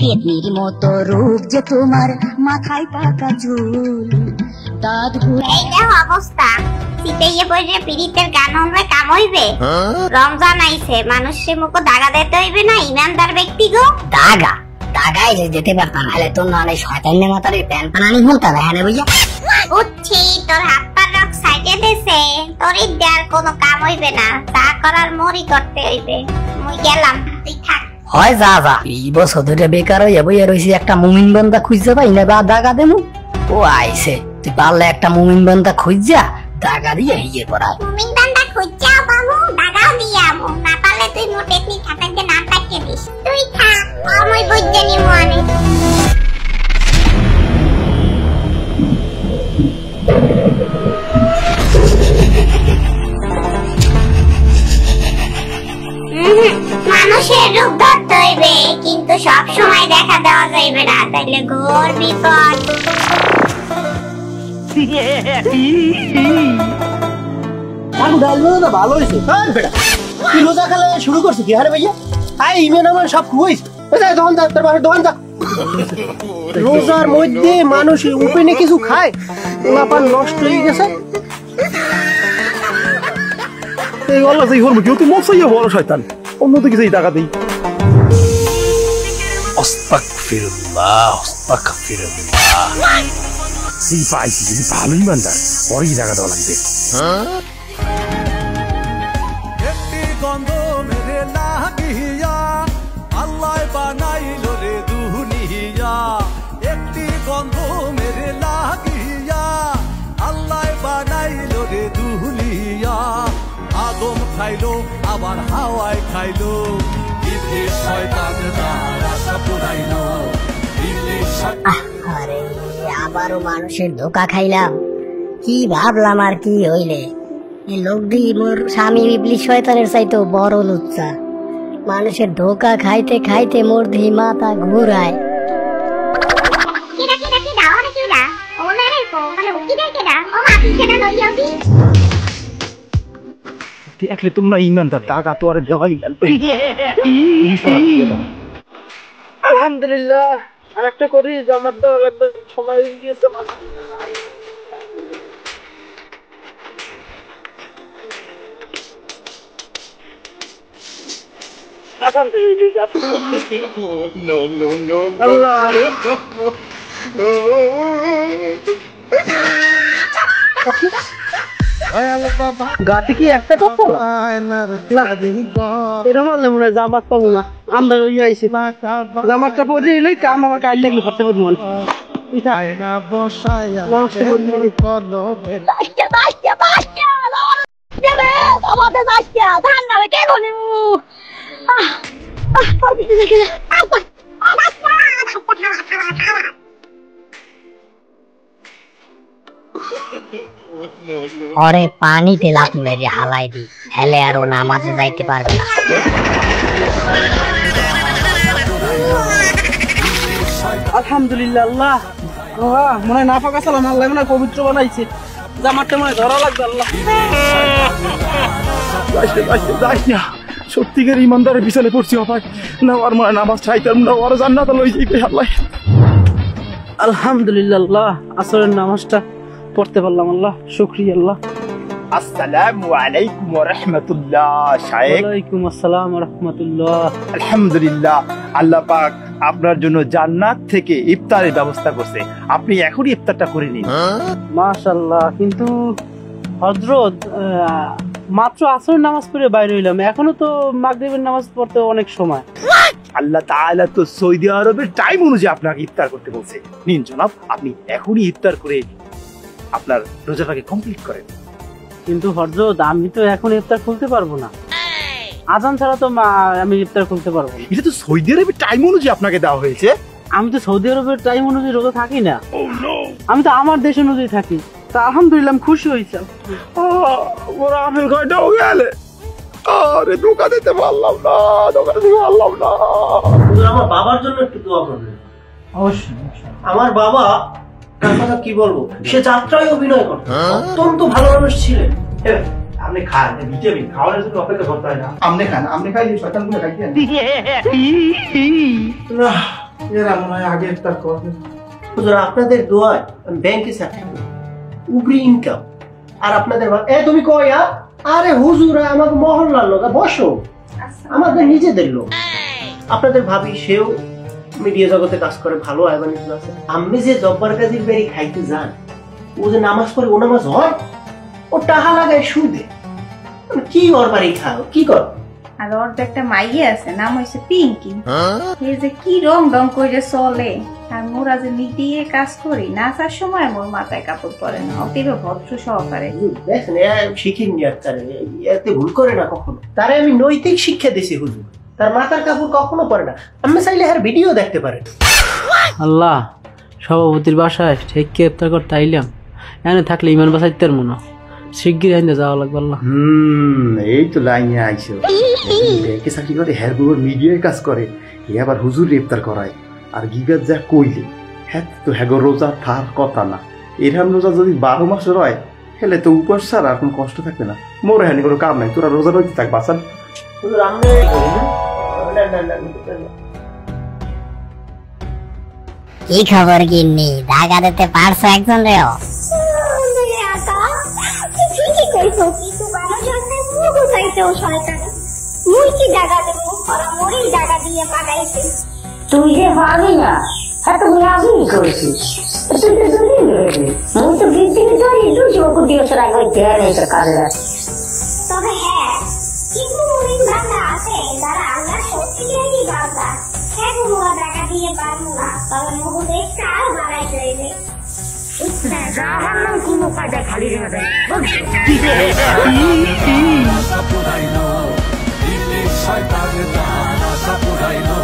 পেতনির মতো রূপ যে তোমার, মাথায় পাকা চুল, দাঁত এই যে অবস্থা, শীতেইয়ে বসে পীড়িতের গান হলে কাম হইবে? রমজান আইছে, মানুষের মুখ দাগা দিতে হইবে না? ইমানদার ব্যক্তি গো দাগা দাগাই যেতে পারতাম, হলে তোর নালে শয়তানের মাথার প্যান পানানি হলতা দেখে না বুঝা। বুঝছি, তোর হাত পা রক সাইডে দেছে, তোর দেওয়ার কোনো কাম হইবে না, তা করার মরি করতে হইবে। মুই গেলাম, তুই থাক। হয় যা যা, এই বছর ধরে বেকার হইয়া বইয়া রয়েছি, একটা মুমিন বান্দা খুঁজতে পাই না, বা দাগা দেবো। ও আইছে, তুই পারলে একটা মুমিন বান্দা খুঁজা দাগা দিয়ে ইয়ে করায়। মুমিন বান্দা খুঁজাও বাবু, দাগাও দিয়ে আমু, না পারলে তুই মোটে তুই খাতাকে না পাঠিয়ে দিস। তুই থাক, আমি বুঝতে নিব আনে। মানুষের রূপ ধরতে হইবে, কিন্তু সব সময় দেখা দেওয়া যাইবে না, তাইলে ঘোর বিপদ। ভালো হয়েছে, তুই রোজা খেলা শুরু করছিস কি? আরে ভাইয়া আই ইমেন আমার সব খুঁইছে, দোকান যা, তোর দোকান যা। রোজার মধ্যে মানুষ উপেনে কিছু খায়, লাপান নষ্ট হয়ে গেছে। এই আল্লাহ যাই হল কেউ তুই মশাইয়া বড় শয়তান, অন্যদিকে কিছু টাকা দেই। আস্তাগফিরুল্লাহ আস্তাগফিরুল্লাহ। সিপাইছি যদি ভালো ইমানদার, ওরই টাকা দেওয়া লাগবে। একটি গন্ধ মেরে লাগিয়া আল্লাহ বানাইল রে দুনিয়া, একটি গন্ধ মেরে লাগিয়া আল্লাহ বানাইল রে দুনিয়া। আদম খাইলো আবার হাওয়ায় খাইলো, ইবলিস শয়তানের আশা পুরাইলো। আরে আবারও মানুষের ধোকা খাইলাম, কি ভাবলাম আর কি হইলে। এই লোকটি মোর স্বামী ইবলিস শয়তানের চাইতো বড় লুচ্চা। মানুষের ধোকা খাইতে খাইতে মোর ধি মাথা ঘুরায়। দেখলে তোমরা ইমানদার, টাকা তো আর দেওয়াই লাগবে। আলহামদুলিল্লাহ, আর একটা করি জামাত দেওয়া লাগবে, সময় দিয়েছে। গাতে কি একটা কথা এরকম হলে মনে হয় জামাত পাবো না। আমরা আইসি জামাতটা পরে এলেই কাম আমার কাজ লাগলে করতে পারবো না। ওরে পানিতে লাফ মেরে হালাই দি, হেলে আর ও নামাজে যাইতে পারবে না। আলহামদুলিল্লাহ, আল্লাহ মনে হয় নাফাকা সালাম, আল্লাহ মনে হয় পবিত্র বানাইছে। জামাতটা মনে হয় ধরা লাগবে। আল্লাহ সত্যিকার ইমানদারের পিছনে পড়ছি, অপায় না আর মনে নামাজ চাইতাম না, ওর জান্নাত লই যাইবে আল্লাহ। আলহামদুলিল্লাহ, আল্লাহ আসরের নামাজটা পড়তে পারলাম, আল্লাহ শুকরিয়া। আল্লাহ আসসালামু আলাইকুম ওয়া রাহমাতুল্লাহ। শায়েখ ওয়ালাইকুম আসসালাম ওয়া রাহমাতুল্লাহ। আলহামদুলিল্লাহ, আল্লাহ পাক আপনার জন্য জান্নাত থেকে ইফতারের ব্যবস্থা করছে, আপনি এখনই ইফতারটা করে নিন। মাশাআল্লাহ, কিন্তু হযরত মাত্র আসরের নামাজ পড়ে বাইরে হইলাম, এখনো তো মাগরিবের নামাজ পড়তে অনেক সময়। আল্লাহ তাআলা তো সৌদি আরবের টাইম অনুযায়ী আপনাকে ইফতার করতে বলছে। নিন জনাব, আপনি এখনই ইফতার করে আপনার রোজাটাকে কমপ্লিট করেন। কিন্তু হযরত আমি তো এখন ইফতার খুলতে পারবো না, আজান ছাড়া তো আমি ইফতার খুলতে পারবো না। এটা তো সৌদি আরবের টাইম অনুযায়ী আপনাকে দেওয়া হয়েছে। আমি তো সৌদি আরবের টাইম অনুযায়ী রোজা থাকি না, আমি তো আমার দেশ অনুযায়ী থাকি। তা আলহামদুলিল্লাহ আমি খুশি হয়েছি। ওরা আমের ঘরটাও গেলে, আরে দোকান দিতে পারলাম না, দোকান দিতে পারলাম না। আমার বাবার জন্য একটু দোয়া করবেন। অবশ্যই। আমার বাবা কথা কি বলবো, সে যাত্রায় অভিনয় করত, অত্যন্ত ভালো মানুষ ছিলেন। আপনি খান, ভিটামিন খাওয়ার জন্য অপেক্ষা করতে হয় না। আপনি খান, আপনি খাইলে শয়তানগুলো খাইতে এরা মনে হয় আগে ইফতার করবে। হুজুর আপনাদের দোয়ায় আমি ব্যাংকে চাকরি করি, উপরি ইনকাম। আর আপনাদের তুমি কয়া, আরে হুজুর আমাকে মহল্লার লোক, বসো, আমাদের নিজেদের লোক। আপনাদের ভাবি সেও মিডিয়া জগতে কাজ করে, ভালো আইবানিত আছে। আমি যে জব্বার কাজীর বাড়ি খাইতে যান, ও যে নামাজ পড়ে, ও নামাজ হয়, ও টাকা লাগায় সুদে। কি ওর বাড়ি খাও, কি কর? আর ওর তো একটা মাইয়া আছে, নাম হয়েছে পিঙ্কি। এই যে কি রং রং করে চলে, আর মোরা যে মিডিয়ে কাজ করি, নাচার সময় মোর মাথায় কাপড় পরে না, অতীব ভদ্র সহকারে। দেখেন শিখিনি, এতে ভুল করে না কখনো। তারে আমি নৈতিক শিক্ষা দিছি হুজুর, তার মাথার কাপড় কখনো পরে না। আমি চাইলে আর ভিডিও দেখতে পারেন। আল্লাহ, সভাপতির বাসায় ঠিক ইফতার করতে আইলাম, এনে থাকলে ইমান বাসাইতে মনে শিগগির আইনে যাওয়া লাগবে। আল্লাহ, এই তো লাইনে আইসো। ব্যাংকে চাকরি করে, হ্যাঁ বুবুর মিডিয়ায় কাজ করে, হে আবার হুজুর ইফতার করায়। আর গিগার যা কইলে, হ্যাঁ তো হ্যাগো রোজা থার কথা না। এরহাম রোজা যদি 12 মাস রয়, হেলে তো উপবাস ছাড়া আর কোনো কষ্ট থাকবে না। মোর হ্যানি কোনো কাম নাই, তোরা রোজা রইতে থাক বাসান। কি খবর গিন্নি, ধাগা দিতে পারছো একজন রেও? তুই যে পারবি না, এত রাজনীতি করেছিস, তুই তো দুদিন বেরোবি। মুই তো বিদ্যুৎ ধরি 200 কোটি বছর আগে কাজে যাচ্ছে। তবে হ্যাঁ, কিছু মুমিন বান্দা আছে যারা আল্লাহ সত্যিই বান্দা। হ্যাঁ, মোরা টাকা দিয়ে পারবো না, তবে মোহ দেখতে আর বাড়াই যাইবে। জাহান্নাম কোনো কাজে খালি যাবে। আশা পুরাইলো, ইবলিস শয়তানের আশা পুরাইলো।